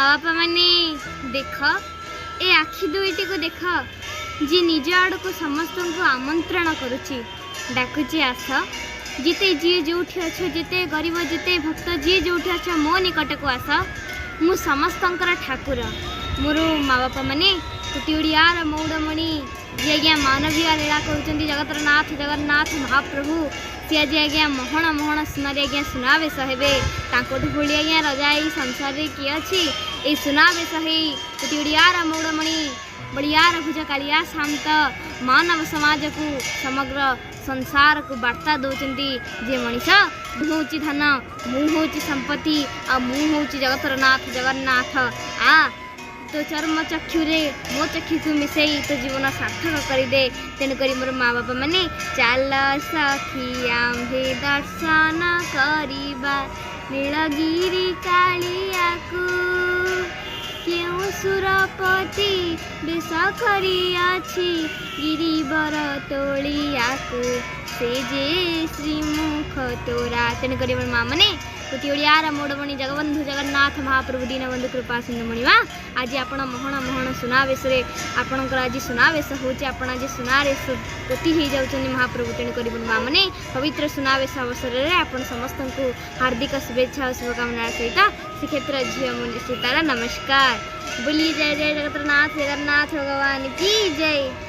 माँ बापा माने देख ए आखि दुईटी को देख जी निज आड़ को समस्त को आमंत्रण करुच्ची डाकुची आस जिते जी जो अच्छे जिते गरीब जिते भक्त जी जो अच्छे मो निकट को आस मु समस्त ठाकुर मोर माँ बापा माने कुटियार मौड़मणि जी आज्ञा मानवीय लीला कर जगतर नाथ जगन्नाथ महाप्रभु सी आज आज्ञा मोहन मोहन सुनारे आज्ञा सुनावेश हेबे तांकोठु भोली आज्ञा रजा यही संसार रे किए अच्छी ये सुनावेश हे कुटियार मौड़मणि बड़ियार भुज कालिया शांत मानव समाज को समग्र संसार को वार्ता दौरान जे मनीष हूँ धन मु हूँ संपत्ति आ मु हूँ जगतर नाथ जगन्नाथ आ तो चर्म चक्षुरे मो चक्षु को मिसई तो जीवन सार्थक करदे तेणुक मोर माँ बापा मैंने चल सखी आम्भे दर्शन करिबा नीलगिरी कालिया को क्यों सुरपति बेस करियाछि गिरिवर तोलिया को से जे श्रीमुख तोरा तेणुक मोर माँ मैंने कुटियार मोड़मणि जगबंधु जगन्नाथ महाप्रभु दीनबंधु कृपा सिंधुमणिमा आज आपण मोहन मोहन सुनावेश आपणकर आज सुनावेश होची आपण आज सुनारे पोती हो जाउछन महाप्रभु तेणुक माँ मैंने पवित्र सुनावेश अवसर में आपण समस्त को हार्दिक शुभेच्छा और शुभकामना सहित श्रीक्षेत्र झील मुनि सीतारा नमस्कार बोली जय जय जगतरनाथ जगन्नाथ भगवान की जय।